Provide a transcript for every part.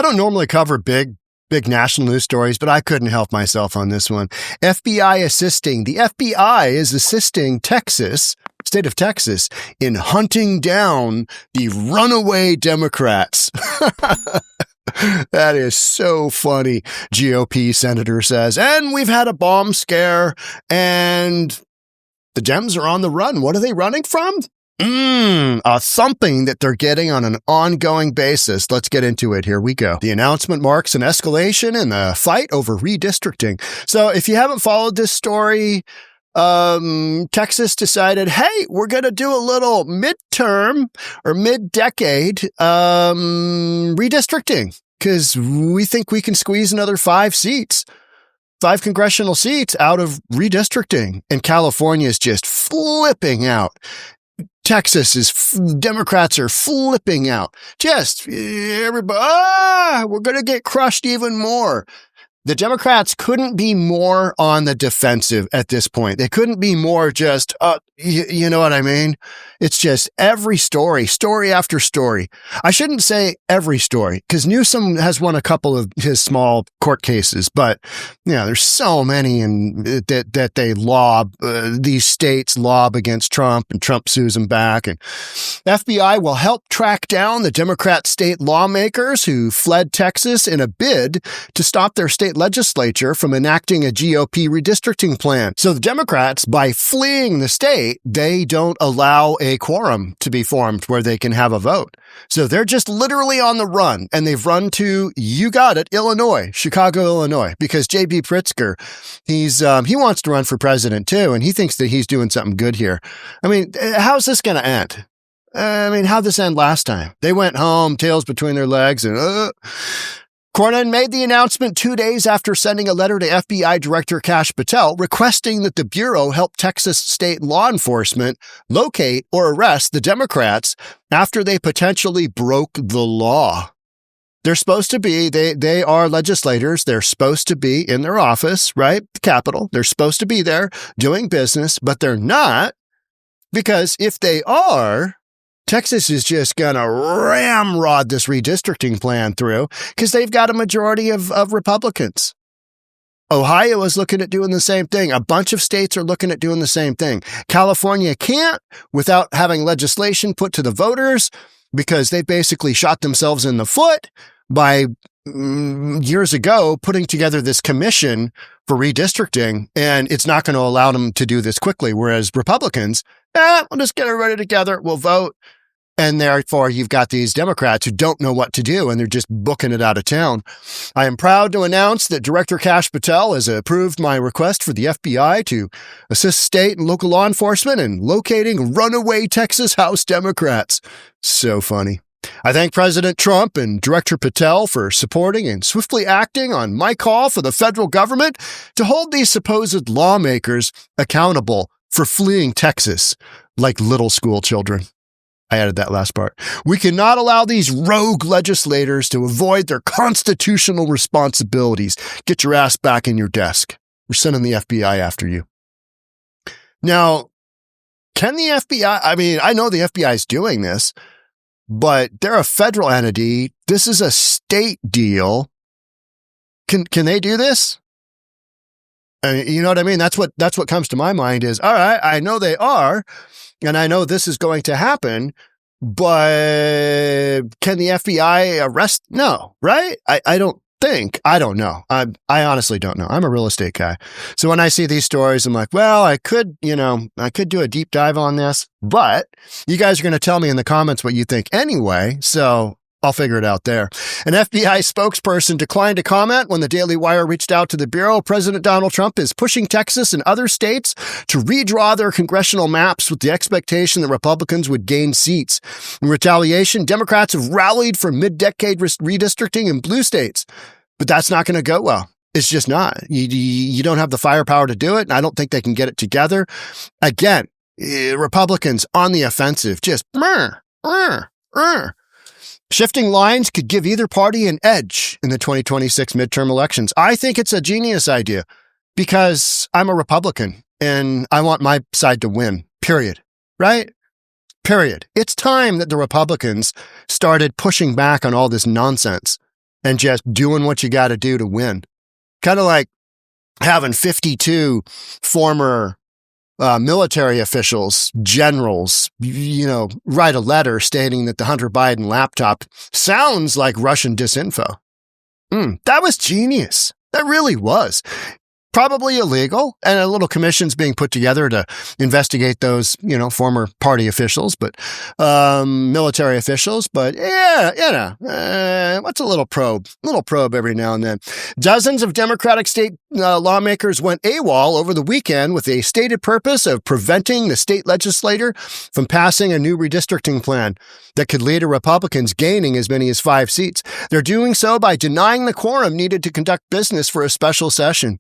I don't normally cover big national news stories, but I couldn't help myself on this one. FBI assisting. The FBI is assisting state of Texas, in hunting down the runaway Democrats. That is so funny. GOP senator says, and we've had a bomb scare, and the Dems are on the run. What are they running from? Something that they're getting on an ongoing basis. Let's get into it. Here we go. The announcement marks an escalation in the fight over redistricting. So if you haven't followed this story, Texas decided, hey, we're going to do a little midterm or mid-decade redistricting because we think we can squeeze another 5 congressional seats out of redistricting. And California is just flipping out. Democrats are flipping out. Just everybody, we're going to get crushed even more. The Democrats couldn't be more on the defensive at this point. They couldn't be more just, you know what I mean? It's just every story after story. I shouldn't say every story because Newsom has won a couple of his small court cases, but yeah, there's so many that they lob, these states lob against Trump and Trump sues them back. And FBI will help track down the Democrat state lawmakers who fled Texas in a bid to stop their state legislature from enacting a GOP redistricting plan. So the Democrats, by fleeing the state, they don't allow a quorum to be formed where they can have a vote. So they're just literally on the run, and they've run to, you got it, Chicago, Illinois, because J.B. Pritzker, he wants to run for president too, and he thinks that he's doing something good here. I mean, how's this going to end? How'd this end last time? They went home, tails between their legs, and Cornyn made the announcement 2 days after sending a letter to FBI Director Kash Patel requesting that the Bureau help Texas state law enforcement locate or arrest the Democrats after they potentially broke the law. They're supposed to be, they are legislators. They're supposed to be in their office, right? The Capitol. They're supposed to be there doing business, but they're not, because if they are, Texas is just going to ramrod this redistricting plan through because they've got a majority of Republicans. Ohio is looking at doing the same thing. A bunch of states are looking at doing the same thing. California can't without having legislation put to the voters because they basically shot themselves in the foot by years ago putting together this commission for redistricting, and it's not going to allow them to do this quickly. Whereas Republicans, we'll just get everybody together, we'll vote. And therefore, you've got these Democrats who don't know what to do, and they're just booking it out of town. I am proud to announce that Director Kash Patel has approved my request for the FBI to assist state and local law enforcement in locating runaway Texas House Democrats. So funny. I thank President Trump and Director Patel for supporting and swiftly acting on my call for the federal government to hold these supposed lawmakers accountable for fleeing Texas like little school children. I added that last part. We cannot allow these rogue legislators to avoid their constitutional responsibilities. Get your ass back in your desk. We're sending the FBI after you. Now, can the FBI, I know the FBI is doing this, but they're a federal entity. This is a state deal. Can they do this? You know what I mean? That's what comes to my mind is, all right, I know they are, and I know this is going to happen, but can the FBI arrest? No, right? I don't know. I honestly don't know. I'm a real estate guy. So when I see these stories, I'm like, well, I could do a deep dive on this, but you guys are going to tell me in the comments what you think anyway. So I'll figure it out there. An FBI spokesperson declined to comment when the Daily Wire reached out to the Bureau. President Donald Trump is pushing Texas and other states to redraw their congressional maps with the expectation that Republicans would gain seats. In retaliation, Democrats have rallied for mid-decade redistricting in blue states, but that's not going to go well. It's just not. You don't have the firepower to do it, and I don't think they can get it together. Again, Republicans on the offensive, just shifting lines could give either party an edge in the 2026 midterm elections. I think it's a genius idea because I'm a Republican and I want my side to win, period. Right? Period. It's time that the Republicans started pushing back on all this nonsense. and just doing what you got to do to win. Kind of like having 52 former military officials, generals, write a letter stating that the Hunter Biden laptop sounds like Russian disinfo. That was genius. That really was. Probably illegal, and a little commission's being put together to investigate those, former party officials, but military officials. But what's a little probe? A little probe every now and then. Dozens of Democratic state lawmakers went AWOL over the weekend with a stated purpose of preventing the state legislature from passing a new redistricting plan that could lead to Republicans gaining as many as 5 seats. They're doing so by denying the quorum needed to conduct business for a special session.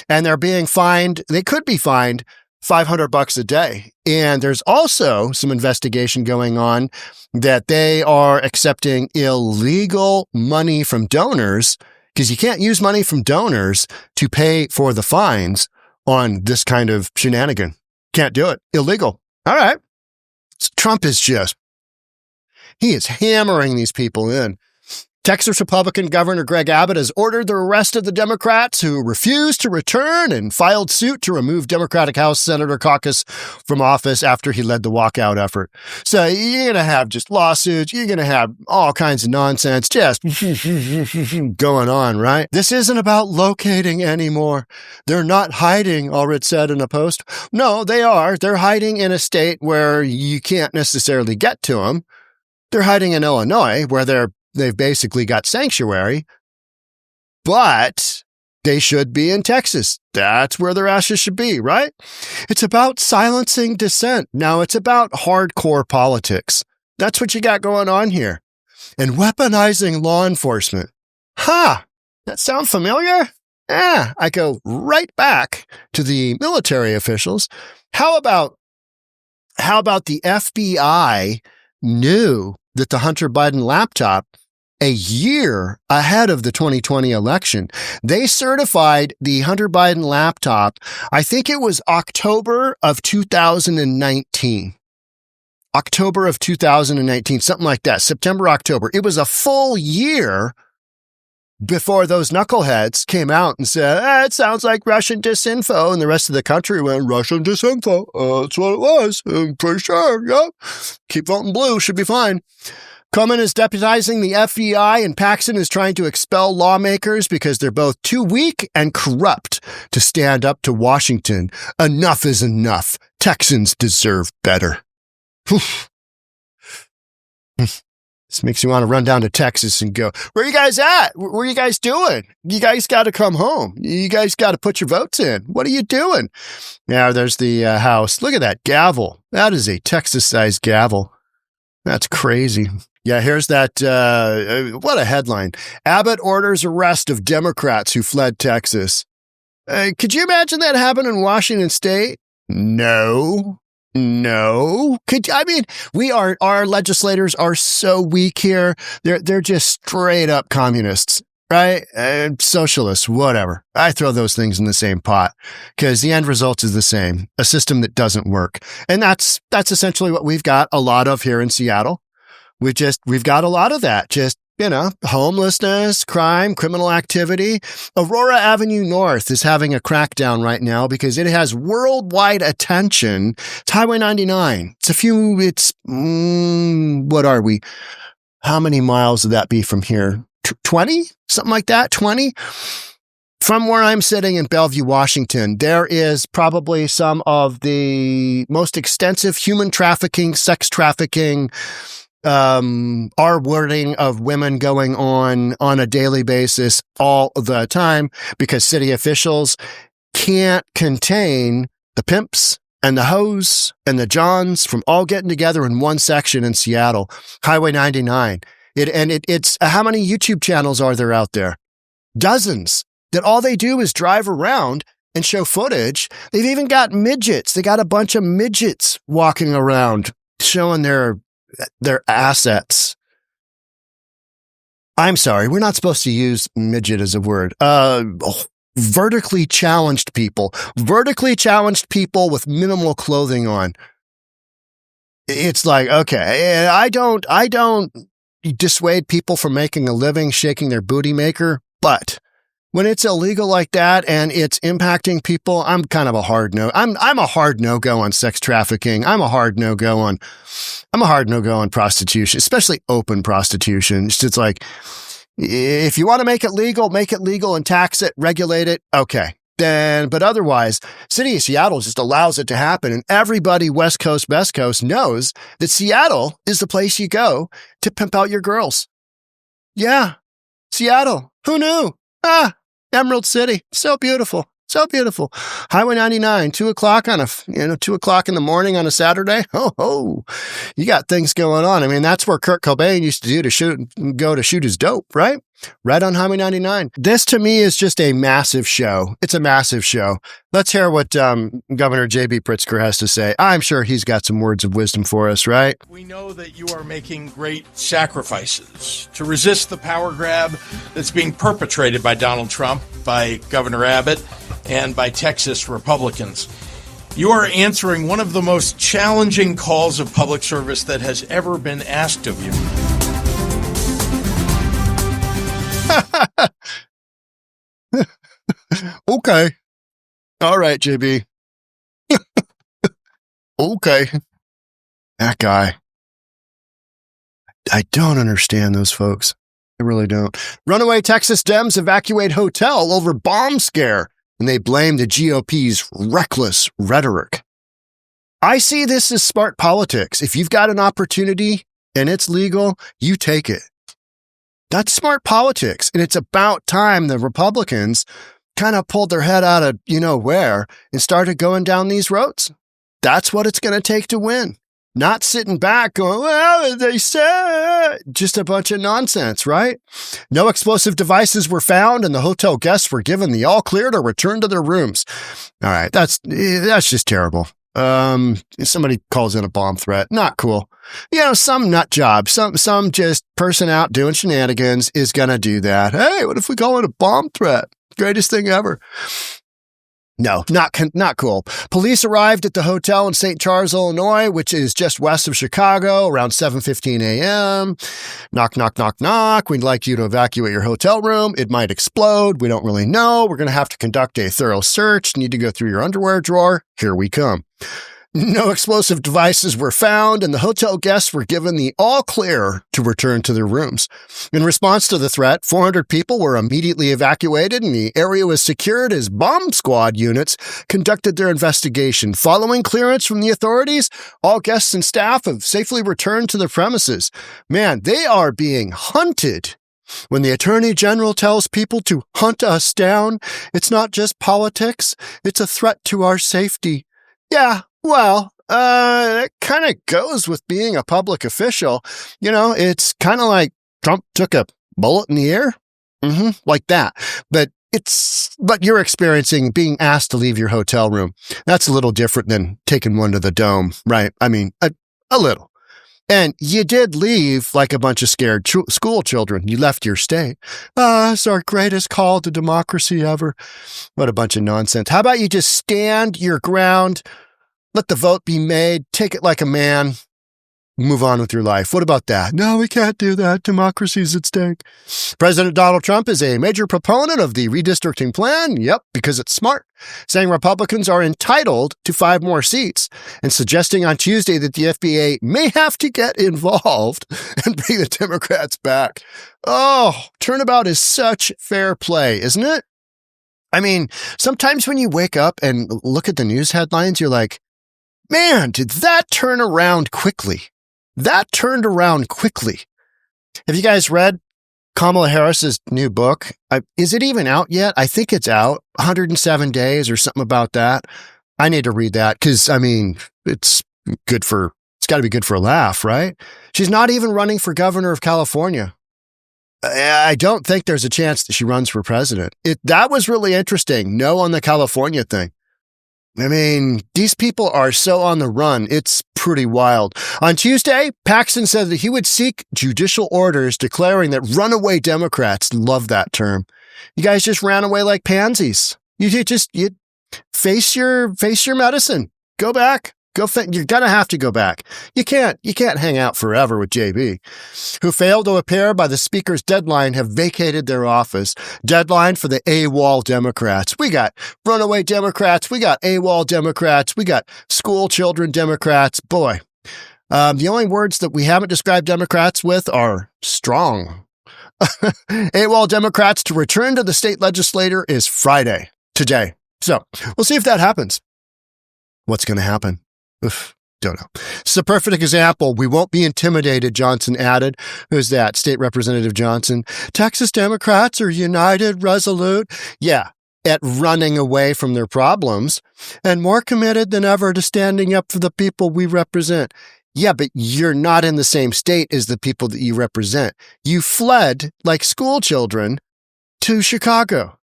And they're being fined, they could be fined $500 a day. And there's also some investigation going on that they are accepting illegal money from donors, because you can't use money from donors to pay for the fines on this kind of shenanigan. Can't do it. Illegal. All right. So Trump is he is hammering these people in. Texas Republican Governor Greg Abbott has ordered the arrest of the Democrats who refused to return and filed suit to remove Democratic House Senator Caucus from office after he led the walkout effort. So you're going to have just lawsuits. You're going to have all kinds of nonsense just going on, right? This isn't about locating anymore. They're not hiding, Allred said in a post. No, they are. They're hiding in a state where you can't necessarily get to them. They're hiding in Illinois where they've basically got sanctuary, but they should be in Texas. That's where their ashes should be, right? It's about silencing dissent. Now it's about hardcore politics. That's what you got going on here. And weaponizing law enforcement. That sound familiar? I go right back to the military officials. How about the FBI knew that the Hunter Biden laptop a year ahead of the 2020 election? They certified the Hunter Biden laptop, I think it was October of 2019. October of 2019, something like that, September, October. It was a full year before those knuckleheads came out and said, it sounds like Russian disinfo, and the rest of the country went, Russian disinfo. That's what it was. I'm pretty sure, yeah. Keep voting blue, should be fine. Coleman is deputizing the FBI, and Paxton is trying to expel lawmakers because they're both too weak and corrupt to stand up to Washington. Enough is enough. Texans deserve better. This makes you want to run down to Texas and go, where are you guys at? What are you guys doing? You guys got to come home. You guys got to put your votes in. What are you doing? Now there's the House. Look at that gavel. That is a Texas-sized gavel. That's crazy. Yeah, here's that. What a headline. Abbott orders arrest of Democrats who fled Texas. Could you imagine that happen in Washington State? No. Our legislators are so weak here. They're just straight up communists, right? Socialists, whatever. I throw those things in the same pot because the end result is the same. A system that doesn't work. And that's essentially what we've got a lot of here in Seattle. We've got a lot of that. Just, homelessness, crime, criminal activity. Aurora Avenue North is having a crackdown right now because it has worldwide attention. It's Highway 99. What are we? How many miles would that be from here? 20? Something like that? 20? From where I'm sitting in Bellevue, Washington, there is probably some of the most extensive human trafficking, sex trafficking, R-wording of women going on a daily basis all the time because city officials can't contain the pimps and the hoes and the Johns from all getting together in one section in Seattle, Highway 99. It's how many YouTube channels are there out there? Dozens that all they do is drive around and show footage. They've even got midgets. They got a bunch of midgets walking around showing their assets. I'm sorry, we're not supposed to use midget as a word. Vertically challenged people with minimal clothing on. It's like, okay, I don't dissuade people from making a living, shaking their booty maker. But when it's illegal like that and it's impacting people, I'm kind of a hard no. I'm a hard no-go on sex trafficking. I'm a hard no-go on prostitution, especially open prostitution. It's like, if you want to make it legal and tax it, regulate it. Okay. But otherwise, City of Seattle just allows it to happen. And everybody West Coast, Best Coast knows that Seattle is the place you go to pimp out your girls. Yeah. Seattle. Who knew? Emerald City. So beautiful. So beautiful. Highway 99, 2:00 2 o'clock in the morning on a Saturday. Oh, you got things going on. I mean, that's where Kurt Cobain used to go to shoot his dope, right? Right on Highway 99. This to me is just a massive show. It's a massive show. Let's hear what Governor J.B. Pritzker has to say. I'm sure he's got some words of wisdom for us, right? We know that you are making great sacrifices to resist the power grab that's being perpetrated by Donald Trump, by Governor Abbott, and by Texas Republicans. You are answering one of the most challenging calls of public service that has ever been asked of you. Okay. All right, JB. Okay. That guy. I don't understand those folks. I really don't. Runaway Texas Dems evacuate hotel over bomb scare, and they blame the GOP's reckless rhetoric. I see this as smart politics. If you've got an opportunity and it's legal, you take it. That's smart politics. And it's about time the Republicans kind of pulled their head out of where and started going down these roads. That's what it's going to take to win. Not sitting back going, well, they said, just a bunch of nonsense, right? No explosive devices were found and the hotel guests were given the all clear to return to their rooms. All right. That's just terrible. Somebody calls in a bomb threat. Not cool. Some nut job, some just person out doing shenanigans is going to do that. Hey, what if we call it a bomb threat? Greatest thing ever. No, not cool. Police arrived at the hotel in St. Charles, Illinois, which is just west of Chicago, around 7:15 a.m. Knock, knock, knock, knock. We'd like you to evacuate your hotel room. It might explode. We don't really know. We're going to have to conduct a thorough search. Need to go through your underwear drawer. Here we come. No explosive devices were found, and the hotel guests were given the all clear to return to their rooms. In response to the threat, 400 people were immediately evacuated, and the area was secured as bomb squad units conducted their investigation. Following clearance from the authorities, all guests and staff have safely returned to the premises. Man, they are being hunted. When the Attorney General tells people to hunt us down, it's not just politics, it's a threat to our safety. Yeah. Well, it kind of goes with being a public official. It's kind of like Trump took a bullet in the air. Like that. But you're experiencing being asked to leave your hotel room. That's a little different than taking one to the dome, right? I mean, a little. And you did leave like a bunch of scared school children. You left your state. It's our greatest call to democracy ever. What a bunch of nonsense. How about you just stand your ground? Let the vote be made. Take it like a man. Move on with your life. What about that? No, we can't do that. Democracy's at stake. President Donald Trump is a major proponent of the redistricting plan. Yep, because it's smart. Saying Republicans are entitled to 5 more seats and suggesting on Tuesday that the FBA may have to get involved and bring the Democrats back. Oh, turnabout is such fair play, isn't it? I mean, sometimes when you wake up and look at the news headlines, you're like, man, did that turn around quickly? That turned around quickly. Have you guys read Kamala Harris's new book? Is it even out yet? I think it's out. 107 days or something about that. I need to read that because, it's got to be good for a laugh, right? She's not even running for governor of California. I don't think there's a chance that she runs for president. That was really interesting. No on the California thing. These people are so on the run. It's pretty wild. On Tuesday, Paxton said that he would seek judicial orders declaring that runaway Democrats, love that term. You guys just ran away like pansies. You face your medicine. Go back. You're going to have to go back. You can't hang out forever with JB, who failed to appear by the speaker's deadline, have vacated their office. Deadline for the AWOL Democrats. We got runaway Democrats. We got AWOL Democrats. We got school children Democrats. Boy, the only words that we haven't described Democrats with are strong. AWOL Democrats to return to the state legislature is Friday, today. So we'll see if that happens. What's going to happen? Oof, don't know. It's a perfect example. We won't be intimidated, Johnson added. Who's that? State Representative Johnson. Texas Democrats are united, resolute. Yeah, at running away from their problems and more committed than ever to standing up for the people we represent. Yeah, but you're not in the same state as the people that you represent. You fled like school children to Chicago.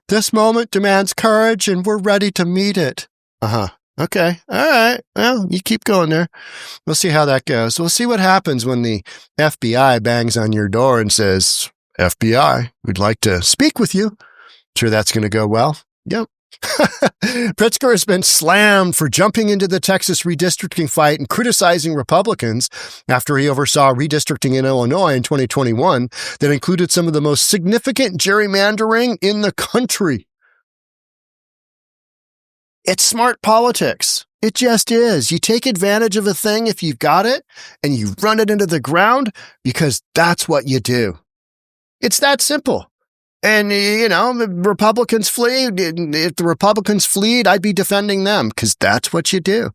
This moment demands courage and we're ready to meet it. Uh-huh. Okay. All right. Well, you keep going there. We'll see how that goes. We'll see what happens when the FBI bangs on your door and says, FBI, we'd like to speak with you. Sure that's going to go well. Yep. Pritzker has been slammed for jumping into the Texas redistricting fight and criticizing Republicans after he oversaw redistricting in Illinois in 2021 that included some of the most significant gerrymandering in the country. It's smart politics. It just is. You take advantage of a thing if you've got it and you run it into the ground because that's what you do. It's that simple. And, the Republicans flee. If the Republicans fleed, I'd be defending them because that's what you do,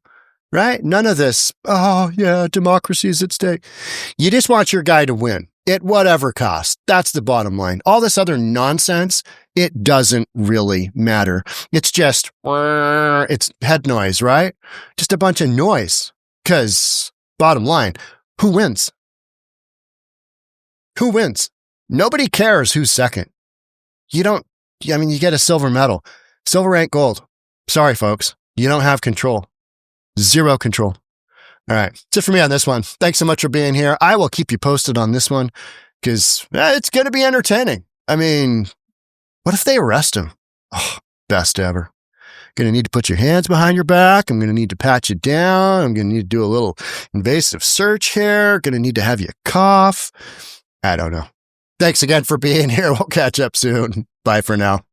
right? None of this, oh, yeah, democracy's at stake. You just want your guy to win at whatever cost. That's the bottom line. All this other nonsense, it doesn't really matter. It's just, it's head noise, right? Just a bunch of noise. Because, bottom line, who wins? Who wins? Nobody cares who's second. You get a silver medal. Silver ain't gold. Sorry, folks. You don't have control. Zero control. All right. That's it for me on this one. Thanks so much for being here. I will keep you posted on this one because it's going to be entertaining. I mean, what if they arrest him? Oh, best ever. Going to need to put your hands behind your back. I'm going to need to pat you down. I'm going to need to do a little invasive search here. Going to need to have you cough. I don't know. Thanks again for being here. We'll catch up soon. Bye for now.